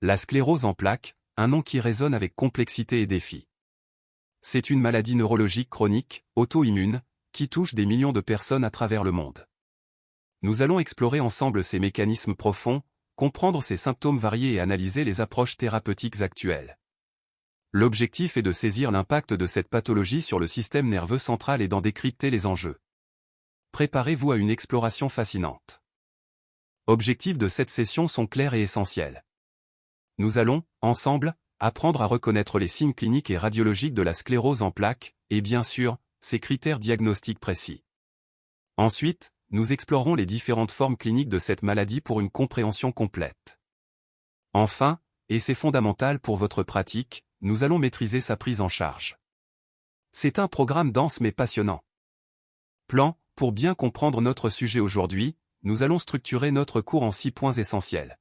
La sclérose en plaques, un nom qui résonne avec complexité et défi. C'est une maladie neurologique chronique, auto-immune, qui touche des millions de personnes à travers le monde. Nous allons explorer ensemble ses mécanismes profonds, comprendre ses symptômes variés et analyser les approches thérapeutiques actuelles. L'objectif est de saisir l'impact de cette pathologie sur le système nerveux central et d'en décrypter les enjeux. Préparez-vous à une exploration fascinante. Objectifs de cette session sont clairs et essentiels. Nous allons, ensemble, apprendre à reconnaître les signes cliniques et radiologiques de la sclérose en plaques, et bien sûr, ses critères diagnostiques précis. Ensuite, nous explorerons les différentes formes cliniques de cette maladie pour une compréhension complète. Enfin, et c'est fondamental pour votre pratique, nous allons maîtriser sa prise en charge. C'est un programme dense mais passionnant. Plan, pour bien comprendre notre sujet aujourd'hui, nous allons structurer notre cours en 6 points essentiels.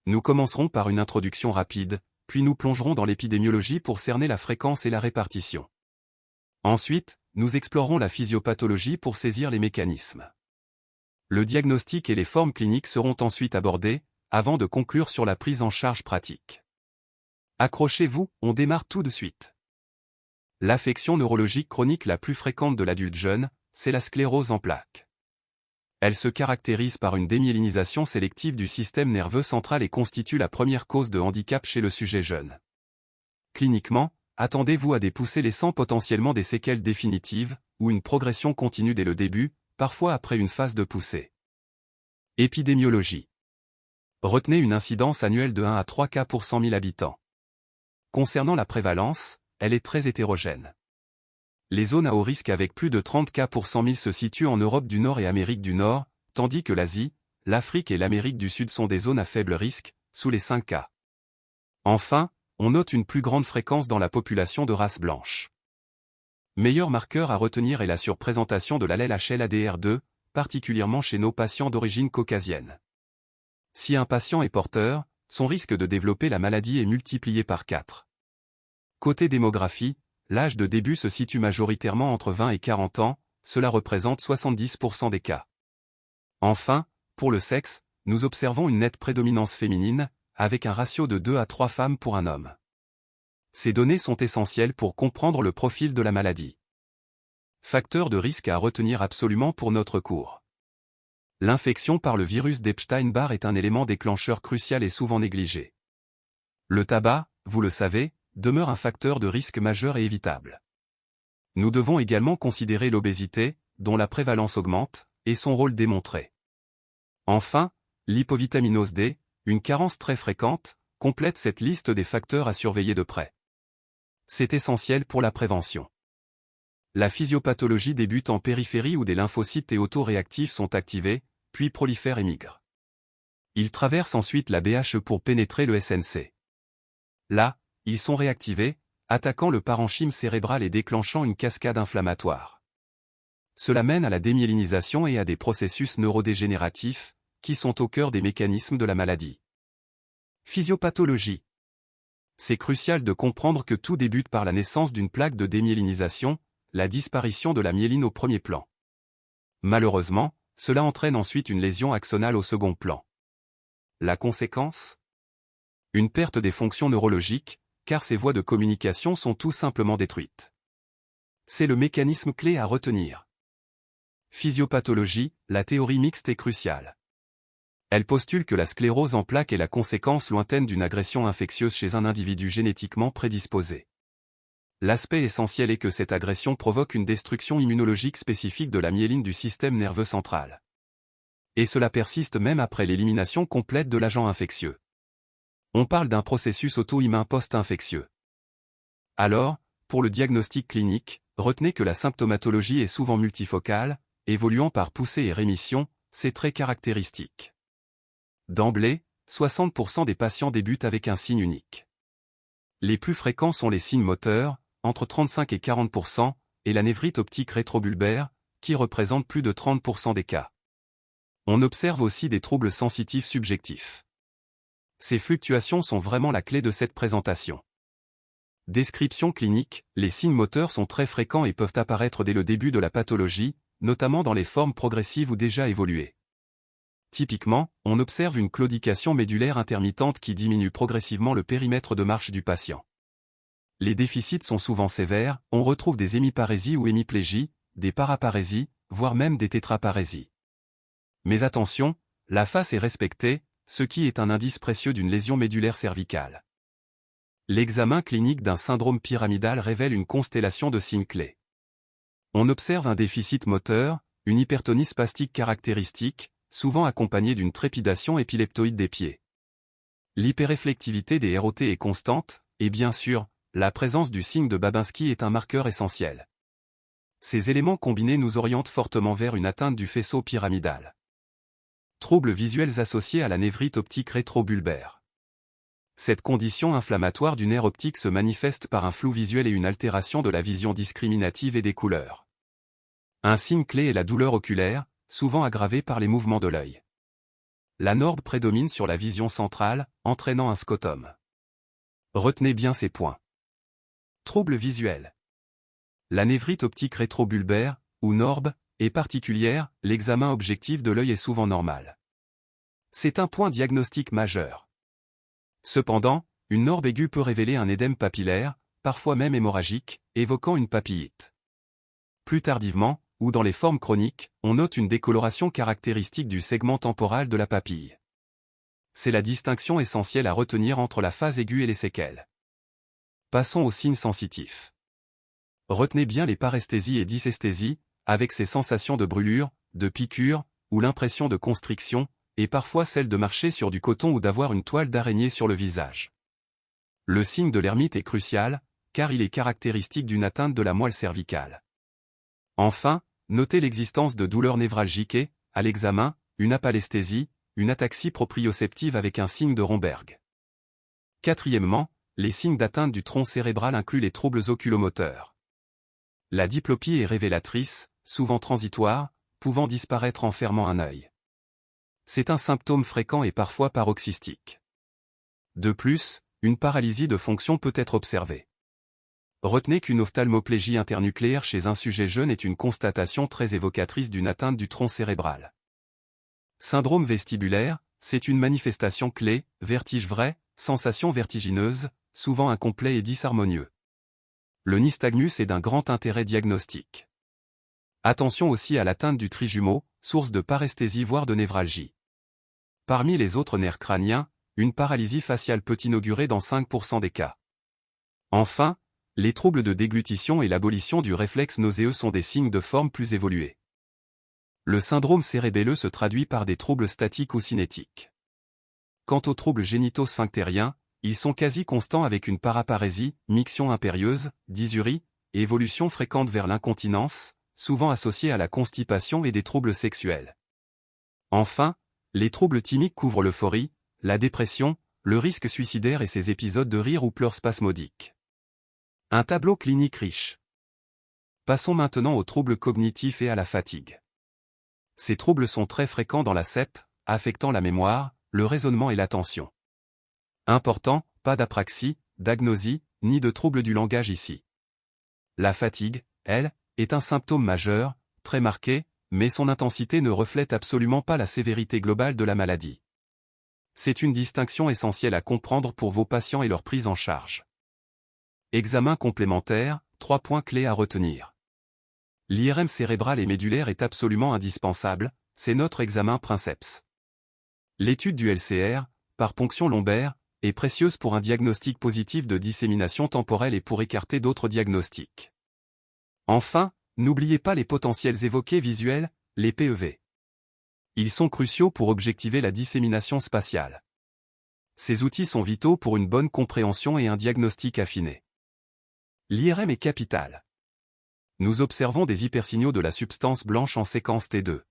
Nous commencerons par une introduction rapide, puis nous plongerons dans l'épidémiologie pour cerner la fréquence et la répartition. Ensuite, nous explorerons la physiopathologie pour saisir les mécanismes. Le diagnostic et les formes cliniques seront ensuite abordés, avant de conclure sur la prise en charge pratique. Accrochez-vous, on démarre tout de suite. L'affection neurologique chronique la plus fréquente de l'adulte jeune, c'est la sclérose en plaques. Elle se caractérise par une démyélinisation sélective du système nerveux central et constitue la première cause de handicap chez le sujet jeune. Cliniquement, attendez-vous à des poussées laissant potentiellement des séquelles définitives, ou une progression continue dès le début, parfois après une phase de poussée. Épidémiologie. Retenez une incidence annuelle de 1 à 3 cas pour 100 000 habitants. Concernant la prévalence, elle est très hétérogène. Les zones à haut risque avec plus de 30 cas pour 100 000 se situent en Europe du Nord et Amérique du Nord, tandis que l'Asie, l'Afrique et l'Amérique du Sud sont des zones à faible risque, sous les 5 cas. Enfin, on note une plus grande fréquence dans la population de race blanche. Meilleur marqueur à retenir est la surprésentation de l'allèle HLA-DR2, particulièrement chez nos patients d'origine caucasienne. Si un patient est porteur, son risque de développer la maladie est multiplié par 4. Côté démographie, l'âge de début se situe majoritairement entre 20 et 40 ans, cela représente 70% des cas. Enfin, pour le sexe, nous observons une nette prédominance féminine, avec un ratio de 2 à 3 femmes pour un homme. Ces données sont essentielles pour comprendre le profil de la maladie. Facteur de risque à retenir absolument pour notre cours. L'infection par le virus d'Epstein-Barr est un élément déclencheur crucial et souvent négligé. Le tabac, vous le savez, demeure un facteur de risque majeur et évitable. Nous devons également considérer l'obésité, dont la prévalence augmente, et son rôle démontré. Enfin, l'hypovitaminose D, une carence très fréquente, complète cette liste des facteurs à surveiller de près. C'est essentiel pour la prévention. La physiopathologie débute en périphérie où des lymphocytes T autoréactifs sont activés, puis prolifèrent et migrent. Ils traversent ensuite la BH pour pénétrer le SNC. Là, ils sont réactivés, attaquant le parenchyme cérébral et déclenchant une cascade inflammatoire. Cela mène à la démyélinisation et à des processus neurodégénératifs, qui sont au cœur des mécanismes de la maladie. Physiopathologie. C'est crucial de comprendre que tout débute par la naissance d'une plaque de démyélinisation, la disparition de la myéline au premier plan. Malheureusement, cela entraîne ensuite une lésion axonale au second plan. La conséquence ? Une perte des fonctions neurologiques, car ces voies de communication sont tout simplement détruites. C'est le mécanisme clé à retenir. Physiopathologie, la théorie mixte est cruciale. Elle postule que la sclérose en plaques est la conséquence lointaine d'une agression infectieuse chez un individu génétiquement prédisposé. L'aspect essentiel est que cette agression provoque une destruction immunologique spécifique de la myéline du système nerveux central. Et cela persiste même après l'élimination complète de l'agent infectieux. On parle d'un processus auto-immun post-infectieux. Alors, pour le diagnostic clinique, retenez que la symptomatologie est souvent multifocale, évoluant par poussée et rémission, c'est très caractéristique. D'emblée, 60% des patients débutent avec un signe unique. Les plus fréquents sont les signes moteurs, entre 35 et 40%, et la névrite optique rétrobulbaire, qui représente plus de 30% des cas. On observe aussi des troubles sensitifs subjectifs. Ces fluctuations sont vraiment la clé de cette présentation. Description clinique, les signes moteurs sont très fréquents et peuvent apparaître dès le début de la pathologie, notamment dans les formes progressives ou déjà évoluées. Typiquement, on observe une claudication médulaire intermittente qui diminue progressivement le périmètre de marche du patient. Les déficits sont souvent sévères, on retrouve des hémiparésies ou hémiplégies, des paraparésies, voire même des tétraparésies. Mais attention, la face est respectée, ce qui est un indice précieux d'une lésion médulaire cervicale. L'examen clinique d'un syndrome pyramidal révèle une constellation de signes clés. On observe un déficit moteur, une hypertonie spastique caractéristique, souvent accompagnée d'une trépidation épileptoïde des pieds. L'hyperréflectivité des ROT est constante, et bien sûr, la présence du signe de Babinski est un marqueur essentiel. Ces éléments combinés nous orientent fortement vers une atteinte du faisceau pyramidal. Troubles visuels associés à la névrite optique rétrobulbaire. Cette condition inflammatoire du nerf optique se manifeste par un flou visuel et une altération de la vision discriminative et des couleurs. Un signe clé est la douleur oculaire, souvent aggravée par les mouvements de l'œil. La norbe prédomine sur la vision centrale, entraînant un scotum. Retenez bien ces points. Troubles visuels. La névrite optique rétrobulbaire, ou norbe, est particulière, l'examen objectif de l'œil est souvent normal. C'est un point diagnostique majeur. Cependant, une norbe aiguë peut révéler un édème papillaire, parfois même hémorragique, évoquant une papillite. Plus tardivement, ou dans les formes chroniques, on note une décoloration caractéristique du segment temporal de la papille. C'est la distinction essentielle à retenir entre la phase aiguë et les séquelles. Passons aux signes sensitifs. Retenez bien les paresthésies et dysesthésies, avec ces sensations de brûlure, de piqûre, ou l'impression de constriction, et parfois celle de marcher sur du coton ou d'avoir une toile d'araignée sur le visage. Le signe de l'hermite est crucial, car il est caractéristique d'une atteinte de la moelle cervicale. Enfin, notez l'existence de douleurs névralgiques et, à l'examen, une apalesthésie, une ataxie proprioceptive avec un signe de Romberg. Quatrièmement, les signes d'atteinte du tronc cérébral incluent les troubles oculomoteurs. La diplopie est révélatrice, souvent transitoire, pouvant disparaître en fermant un œil. C'est un symptôme fréquent et parfois paroxystique. De plus, une paralysie de fonction peut être observée. Retenez qu'une ophtalmoplégie internucléaire chez un sujet jeune est une constatation très évocatrice d'une atteinte du tronc cérébral. Syndrome vestibulaire, c'est une manifestation clé, vertige vrai, sensation vertigineuse, souvent incomplet et disharmonieux. Le nystagmus est d'un grand intérêt diagnostique. Attention aussi à l'atteinte du trijumeau, source de paresthésie voire de névralgie. Parmi les autres nerfs crâniens, une paralysie faciale peut inaugurer dans 5% des cas. Enfin, les troubles de déglutition et l'abolition du réflexe nauséeux sont des signes de forme plus évoluée. Le syndrome cérébelleux se traduit par des troubles statiques ou cinétiques. Quant aux troubles génito-sphinctériens, ils sont quasi constants avec une paraparésie, miction impérieuse, dysurie, et évolution fréquente vers l'incontinence, souvent associée à la constipation et des troubles sexuels. Enfin, les troubles thymiques couvrent l'euphorie, la dépression, le risque suicidaire et ses épisodes de rire ou pleurs spasmodiques. Un tableau clinique riche. Passons maintenant aux troubles cognitifs et à la fatigue. Ces troubles sont très fréquents dans la CEP, affectant la mémoire, le raisonnement et l'attention. Important, pas d'apraxie, d'agnosie, ni de troubles du langage ici. La fatigue, elle, est un symptôme majeur, très marqué, mais son intensité ne reflète absolument pas la sévérité globale de la maladie. C'est une distinction essentielle à comprendre pour vos patients et leur prise en charge. Examen complémentaire, 3 points clés à retenir. L'IRM cérébral et médulaire est absolument indispensable, c'est notre examen princeps. L'étude du LCR, par ponction lombaire, est précieuse pour un diagnostic positif de dissémination temporelle et pour écarter d'autres diagnostics. Enfin, n'oubliez pas les potentiels évoqués visuels, les PEV. Ils sont cruciaux pour objectiver la dissémination spatiale. Ces outils sont vitaux pour une bonne compréhension et un diagnostic affiné. L'IRM est capital. Nous observons des hypersignaux de la substance blanche en séquence T2.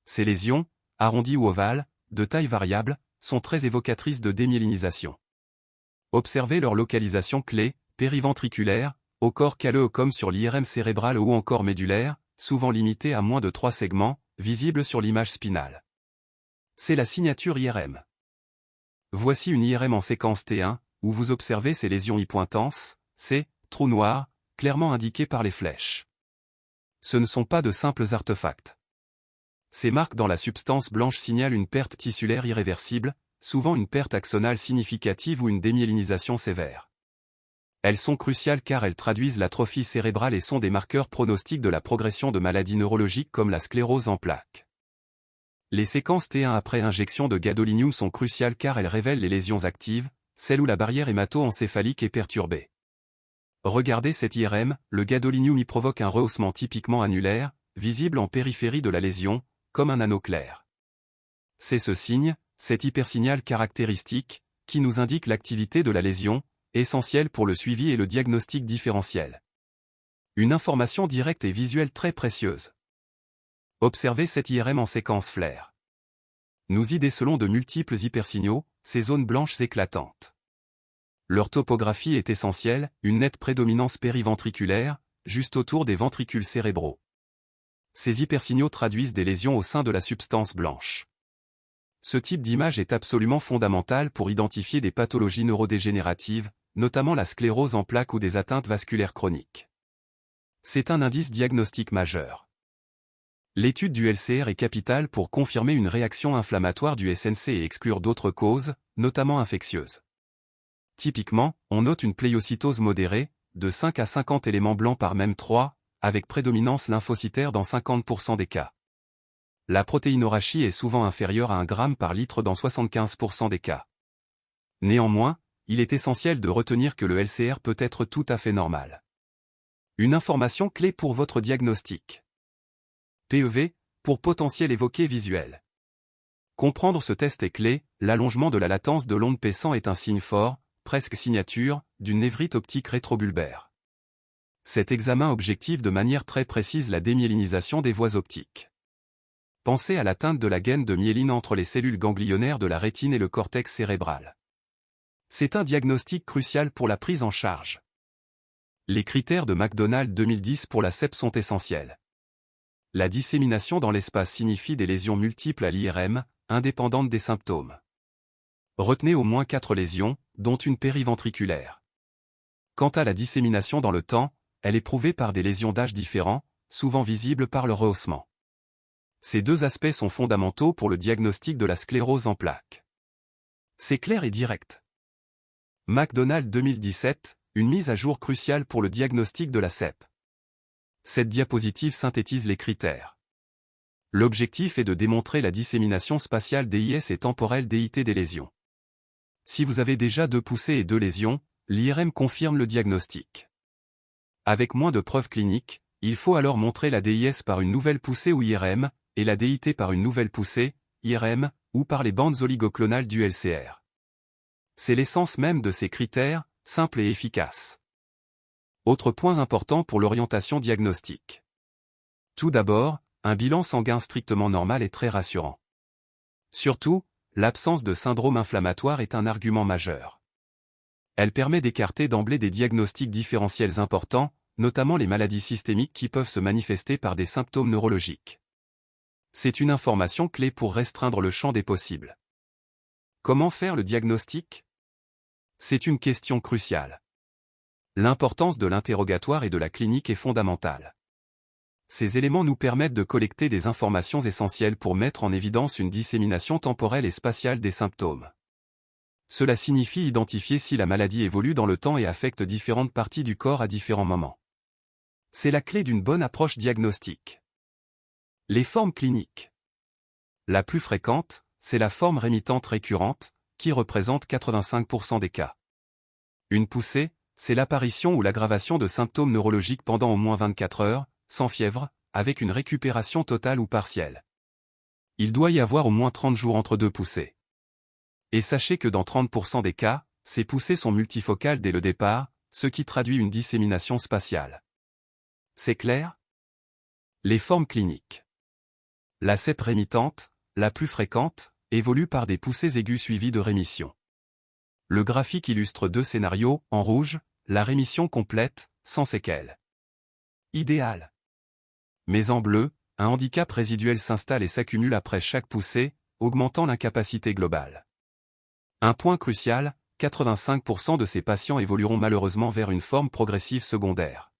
Ces lésions, arrondies ou ovales, de taille variable, sont très évocatrices de démyélinisation. Observez leur localisation clé, périventriculaire, au corps calleux comme sur l'IRM cérébral ou encore médulaire, souvent limitée à moins de 3 segments, visibles sur l'image spinale. C'est la signature IRM. Voici une IRM en séquence T1, où vous observez ces lésions hypointenses, ces trous noirs, clairement indiqués par les flèches. Ce ne sont pas de simples artefacts. Ces marques dans la substance blanche signalent une perte tissulaire irréversible, souvent une perte axonale significative ou une démyélinisation sévère. Elles sont cruciales car elles traduisent l'atrophie cérébrale et sont des marqueurs pronostiques de la progression de maladies neurologiques comme la sclérose en plaques. Les séquences T1 après injection de gadolinium sont cruciales car elles révèlent les lésions actives, celles où la barrière hémato-encéphalique est perturbée. Regardez cet IRM, le gadolinium y provoque un rehaussement typiquement annulaire, visible en périphérie de la lésion, comme un anneau clair. C'est ce signe, cet hypersignal caractéristique, qui nous indique l'activité de la lésion, essentielle pour le suivi et le diagnostic différentiel. Une information directe et visuelle très précieuse. Observez cet IRM en séquence flair. Nous y décelons de multiples hypersignaux, ces zones blanches éclatantes. Leur topographie est essentielle, une nette prédominance périventriculaire, juste autour des ventricules cérébraux. Ces hypersignaux traduisent des lésions au sein de la substance blanche. Ce type d'image est absolument fondamental pour identifier des pathologies neurodégénératives, notamment la sclérose en plaques ou des atteintes vasculaires chroniques. C'est un indice diagnostique majeur. L'étude du LCR est capitale pour confirmer une réaction inflammatoire du SNC et exclure d'autres causes, notamment infectieuses. Typiquement, on note une pléiocytose modérée, de 5 à 50 éléments blancs par MEM3, avec prédominance lymphocytaire dans 50% des cas. La protéinorachie est souvent inférieure à 1 g par litre dans 75% des cas. Néanmoins, il est essentiel de retenir que le LCR peut être tout à fait normal. Une information clé pour votre diagnostic. PEV, pour potentiel évoqué visuel. Comprendre ce test est clé, l'allongement de la latence de l'onde P100 est un signe fort, presque signature, d'une névrite optique rétrobulbaire. Cet examen objective de manière très précise la démyélinisation des voies optiques. Pensez à l'atteinte de la gaine de myéline entre les cellules ganglionnaires de la rétine et le cortex cérébral. C'est un diagnostic crucial pour la prise en charge. Les critères de McDonald 2010 pour la CEP sont essentiels. La dissémination dans l'espace signifie des lésions multiples à l'IRM, indépendantes des symptômes. Retenez au moins 4 lésions, dont une périventriculaire. Quant à la dissémination dans le temps, elle est prouvée par des lésions d'âge différents, souvent visibles par le rehaussement. Ces deux aspects sont fondamentaux pour le diagnostic de la sclérose en plaques. C'est clair et direct. McDonald 2017, une mise à jour cruciale pour le diagnostic de la CEP. Cette diapositive synthétise les critères. L'objectif est de démontrer la dissémination spatiale DIS et temporelle DIT des lésions. Si vous avez déjà 2 poussées et 2 lésions, l'IRM confirme le diagnostic. Avec moins de preuves cliniques, il faut alors montrer la DIS par une nouvelle poussée ou IRM, et la DIT par une nouvelle poussée, IRM, ou par les bandes oligoclonales du LCR. C'est l'essence même de ces critères, simples et efficaces. Autre point important pour l'orientation diagnostique. Tout d'abord, un bilan sanguin strictement normal est très rassurant. Surtout, l'absence de syndrome inflammatoire est un argument majeur. Elle permet d'écarter d'emblée des diagnostics différentiels importants, notamment les maladies systémiques qui peuvent se manifester par des symptômes neurologiques. C'est une information clé pour restreindre le champ des possibles. Comment faire le diagnostic? C'est une question cruciale. L'importance de l'interrogatoire et de la clinique est fondamentale. Ces éléments nous permettent de collecter des informations essentielles pour mettre en évidence une dissémination temporelle et spatiale des symptômes. Cela signifie identifier si la maladie évolue dans le temps et affecte différentes parties du corps à différents moments. C'est la clé d'une bonne approche diagnostique. Les formes cliniques. La plus fréquente, c'est la forme rémitante récurrente, qui représente 85% des cas. Une poussée, c'est l'apparition ou l'aggravation de symptômes neurologiques pendant au moins 24 heures, sans fièvre, avec une récupération totale ou partielle. Il doit y avoir au moins 30 jours entre 2 poussées. Et sachez que dans 30% des cas, ces poussées sont multifocales dès le départ, ce qui traduit une dissémination spatiale. C'est clair? Les formes cliniques. La CEP rémitante, la plus fréquente, évolue par des poussées aiguës suivies de rémission. Le graphique illustre 2 scénarios, en rouge, la rémission complète, sans séquelles. Idéal. Mais en bleu, un handicap résiduel s'installe et s'accumule après chaque poussée, augmentant l'incapacité globale. Un point crucial, 85% de ces patients évolueront malheureusement vers une forme progressive secondaire.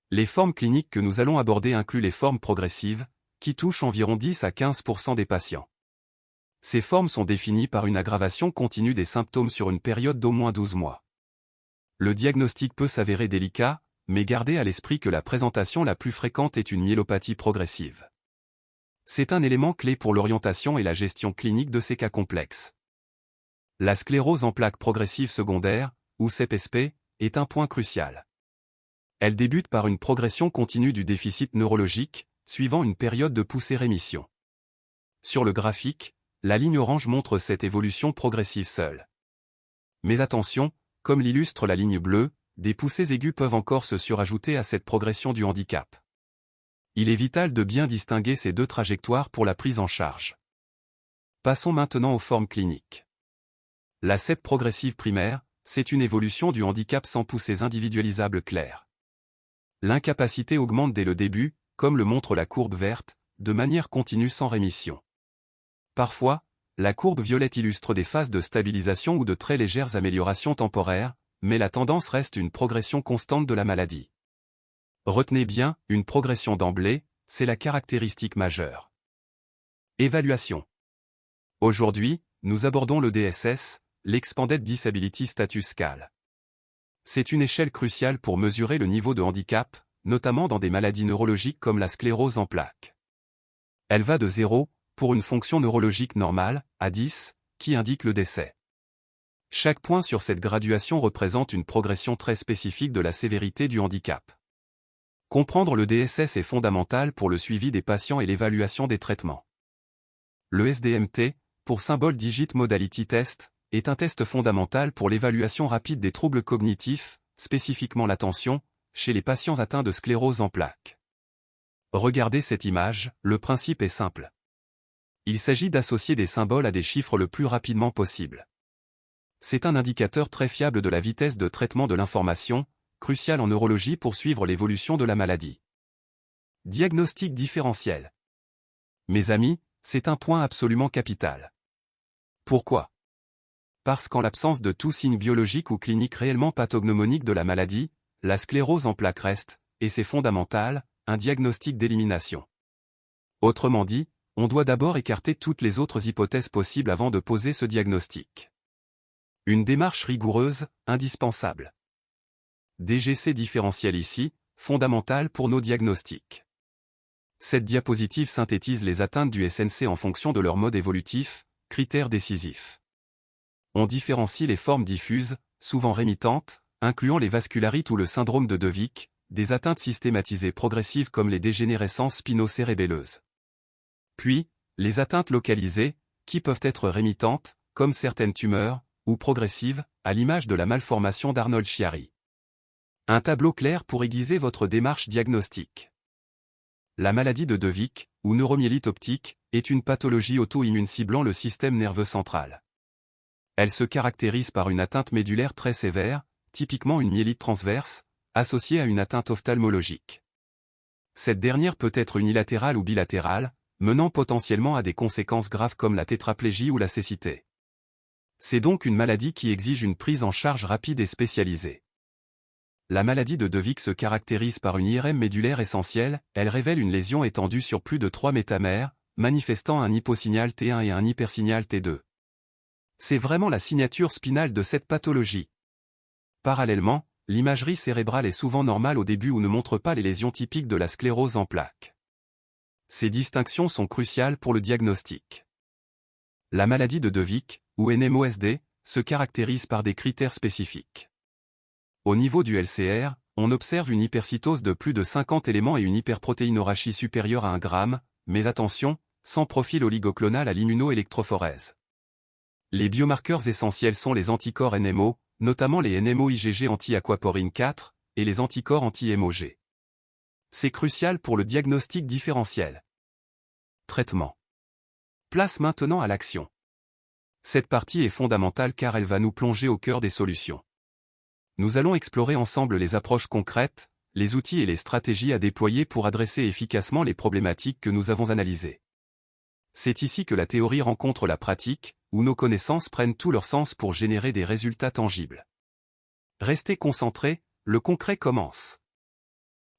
Les formes cliniques que nous allons aborder incluent les formes progressives, qui touche environ 10 à 15% des patients. Ces formes sont définies par une aggravation continue des symptômes sur une période d'au moins 12 mois. Le diagnostic peut s'avérer délicat, mais gardez à l'esprit que la présentation la plus fréquente est une myélopathie progressive. C'est un élément clé pour l'orientation et la gestion clinique de ces cas complexes. La sclérose en plaques progressive secondaire, ou CPSP, est un point crucial. Elle débute par une progression continue du déficit neurologique, suivant une période de poussée-rémission. Sur le graphique, la ligne orange montre cette évolution progressive seule. Mais attention, comme l'illustre la ligne bleue, des poussées aiguës peuvent encore se surajouter à cette progression du handicap. Il est vital de bien distinguer ces deux trajectoires pour la prise en charge. Passons maintenant aux formes cliniques. La CEP progressive primaire, c'est une évolution du handicap sans poussées individualisables claires. L'incapacité augmente dès le début, comme le montre la courbe verte, de manière continue sans rémission. Parfois, la courbe violette illustre des phases de stabilisation ou de très légères améliorations temporaires, mais la tendance reste une progression constante de la maladie. Retenez bien, une progression d'emblée, c'est la caractéristique majeure. Évaluation. Aujourd'hui, nous abordons le DSS, l'Expanded Disability Status Scale. C'est une échelle cruciale pour mesurer le niveau de handicap, notamment dans des maladies neurologiques comme la sclérose en plaques. Elle va de 0, pour une fonction neurologique normale, à 10, qui indique le décès. Chaque point sur cette graduation représente une progression très spécifique de la sévérité du handicap. Comprendre le DSS est fondamental pour le suivi des patients et l'évaluation des traitements. Le SDMT, pour Symbol Digit Modality Test, est un test fondamental pour l'évaluation rapide des troubles cognitifs, spécifiquement l'attention, chez les patients atteints de sclérose en plaques. Regardez cette image, le principe est simple. Il s'agit d'associer des symboles à des chiffres le plus rapidement possible. C'est un indicateur très fiable de la vitesse de traitement de l'information, crucial en neurologie pour suivre l'évolution de la maladie. Diagnostic différentiel. Mes amis, c'est un point absolument capital. Pourquoi ? Parce qu'en l'absence de tout signe biologique ou clinique réellement pathognomonique de la maladie, la sclérose en plaques reste, et c'est fondamental, un diagnostic d'élimination. Autrement dit, on doit d'abord écarter toutes les autres hypothèses possibles avant de poser ce diagnostic. Une démarche rigoureuse, indispensable. DGC différentiel ici, fondamental pour nos diagnostics. Cette diapositive synthétise les atteintes du SNC en fonction de leur mode évolutif, critères décisifs. On différencie les formes diffuses, souvent rémitantes, incluant les vascularites ou le syndrome de Devic, des atteintes systématisées progressives comme les dégénérescences spino-cérébelleuses. Puis, les atteintes localisées, qui peuvent être rémitantes, comme certaines tumeurs, ou progressives, à l'image de la malformation d'Arnold-Chiari. Un tableau clair pour aiguiser votre démarche diagnostique. La maladie de Devic, ou neuromyélite optique, est une pathologie auto-immune ciblant le système nerveux central. Elle se caractérise par une atteinte médulaire très sévère, typiquement une myélite transverse, associée à une atteinte ophtalmologique. Cette dernière peut être unilatérale ou bilatérale, menant potentiellement à des conséquences graves comme la tétraplégie ou la cécité. C'est donc une maladie qui exige une prise en charge rapide et spécialisée. La maladie de Devic se caractérise par une IRM médulaire essentielle, elle révèle une lésion étendue sur plus de 3 métamères, manifestant un hyposignal T1 et un hypersignal T2. C'est vraiment la signature spinale de cette pathologie. Parallèlement, l'imagerie cérébrale est souvent normale au début ou ne montre pas les lésions typiques de la sclérose en plaques. Ces distinctions sont cruciales pour le diagnostic. La maladie de Devic, ou NMOSD, se caractérise par des critères spécifiques. Au niveau du LCR, on observe une hypercytose de plus de 50 éléments et une hyperprotéinorachie supérieure à 1 g, mais attention, sans profil oligoclonal à l'immunoélectrophorèse. Les biomarqueurs essentiels sont les anticorps NMO, notamment les NMO-IgG anti-aquaporine 4, et les anticorps anti-MOG. C'est crucial pour le diagnostic différentiel. Traitement. Place maintenant à l'action. Cette partie est fondamentale car elle va nous plonger au cœur des solutions. Nous allons explorer ensemble les approches concrètes, les outils et les stratégies à déployer pour adresser efficacement les problématiques que nous avons analysées. C'est ici que la théorie rencontre la pratique, où nos connaissances prennent tout leur sens pour générer des résultats tangibles. Restez concentrés, le concret commence.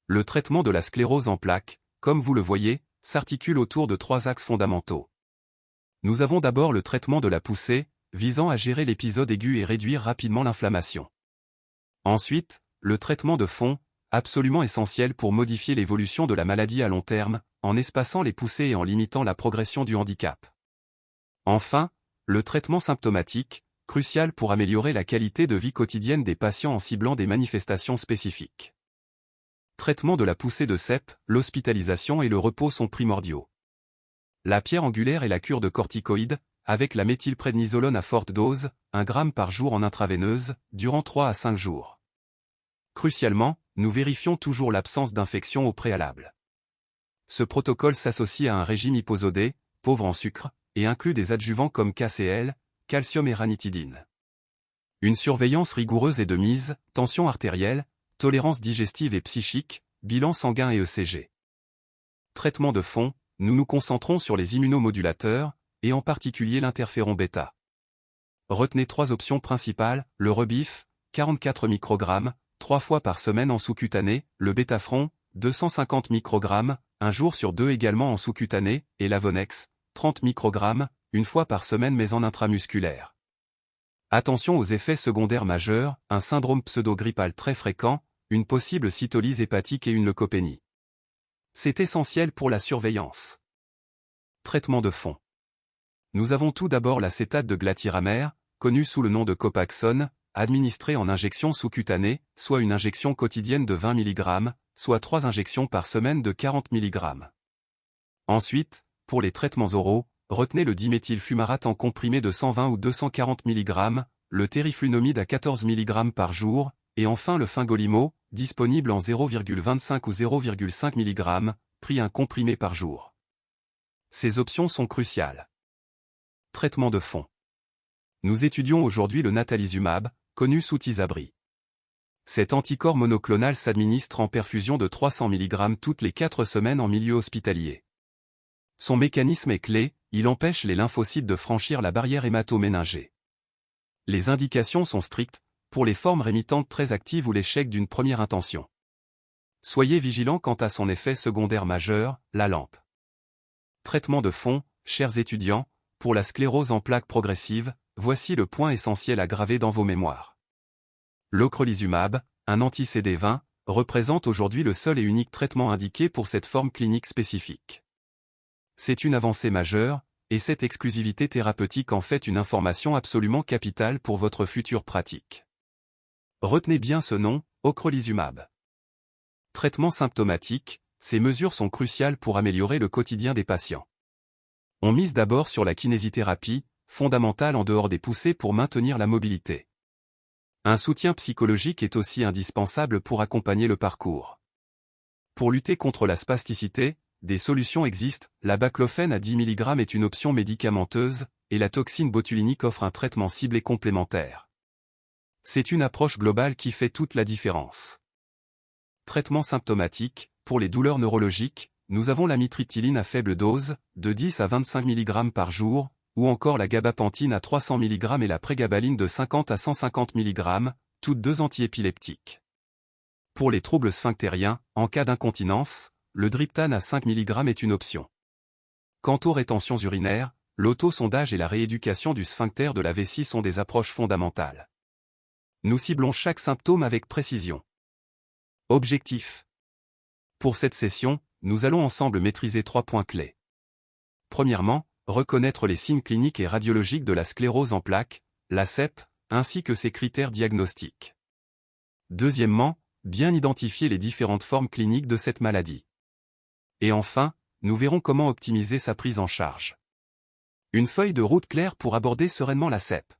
Le traitement de la sclérose en plaques, comme vous le voyez, s'articule autour de 3 axes fondamentaux. Nous avons d'abord le traitement de la poussée, visant à gérer l'épisode aigu et réduire rapidement l'inflammation. Ensuite, le traitement de fond, absolument essentiel pour modifier l'évolution de la maladie à long terme, en espaçant les poussées et en limitant la progression du handicap. Enfin, le traitement symptomatique, crucial pour améliorer la qualité de vie quotidienne des patients en ciblant des manifestations spécifiques. Traitement de la poussée de CEP, l'hospitalisation et le repos sont primordiaux. La pierre angulaire et la cure de corticoïdes, avec la méthylprednisolone à forte dose, 1 g par jour en intraveineuse, durant 3 à 5 jours. Crucialement, nous vérifions toujours l'absence d'infection au préalable. Ce protocole s'associe à un régime hyposodé, pauvre en sucre, et inclut des adjuvants comme KCl, calcium et ranitidine. Une surveillance rigoureuse est de mise, tension artérielle, tolérance digestive et psychique, bilan sanguin et ECG. Traitement de fond, nous nous concentrons sur les immunomodulateurs, et en particulier l'interféron bêta. Retenez 3 options principales, le Rebif, 44 microgrammes, 3 fois par semaine en sous-cutané, le Bétafron, 250 microgrammes, 1 jour sur 2 également en sous-cutané, et l'Avonex, 30 microgrammes, 1 fois par semaine mais en intramusculaire. Attention aux effets secondaires majeurs, un syndrome pseudo-grippal très fréquent, une possible cytolyse hépatique et une leucopénie. C'est essentiel pour la surveillance. Traitement de fond. Nous avons tout d'abord l'acétate de glatiramère, connu sous le nom de Copaxone, administré en injection sous-cutanée, soit une injection quotidienne de 20 mg, soit 3 injections par semaine de 40 mg. Ensuite, pour les traitements oraux, retenez le diméthylfumarate en comprimé de 120 ou 240 mg, le teriflunomide à 14 mg par jour, et enfin le Fingolimo, disponible en 0,25 ou 0,5 mg, pris un comprimé par jour. Ces options sont cruciales. Traitement de fond. Nous étudions aujourd'hui le natalizumab, connu sous Tysabri. Cet anticorps monoclonal s'administre en perfusion de 300 mg toutes les 4 semaines en milieu hospitalier. Son mécanisme est clé, il empêche les lymphocytes de franchir la barrière hémato-méningée. Les indications sont strictes, pour les formes rémitantes très actives ou l'échec d'une première intention. Soyez vigilants quant à son effet secondaire majeur, la lampe. Traitement de fond, chers étudiants, pour la sclérose en plaques progressive, voici le point essentiel à graver dans vos mémoires. L'ocrelizumab, un anti-CD20, représente aujourd'hui le seul et unique traitement indiqué pour cette forme clinique spécifique. C'est une avancée majeure, et cette exclusivité thérapeutique en fait une information absolument capitale pour votre future pratique. Retenez bien ce nom, ocrelizumab. Traitement symptomatique, ces mesures sont cruciales pour améliorer le quotidien des patients. On mise d'abord sur la kinésithérapie, fondamentale en dehors des poussées pour maintenir la mobilité. Un soutien psychologique est aussi indispensable pour accompagner le parcours. Pour lutter contre la spasticité, des solutions existent, la baclofène à 10 mg est une option médicamenteuse, et la toxine botulinique offre un traitement ciblé complémentaire. C'est une approche globale qui fait toute la différence. Traitement symptomatique, pour les douleurs neurologiques, nous avons la mitriptyline à faible dose, de 10 à 25 mg par jour, ou encore la gabapentine à 300 mg et la prégabaline de 50 à 150 mg, toutes 2 antiépileptiques. Pour les troubles sphinctériens, en cas d'incontinence, le Driptane à 5 mg est une option. Quant aux rétentions urinaires, l'autosondage et la rééducation du sphincter de la vessie sont des approches fondamentales. Nous ciblons chaque symptôme avec précision. Objectif. Pour cette session, nous allons ensemble maîtriser 3 points clés. Premièrement, reconnaître les signes cliniques et radiologiques de la sclérose en plaques, la CEP, ainsi que ses critères diagnostiques. Deuxièmement, bien identifier les différentes formes cliniques de cette maladie. Et enfin, nous verrons comment optimiser sa prise en charge. Une feuille de route claire pour aborder sereinement la CEP.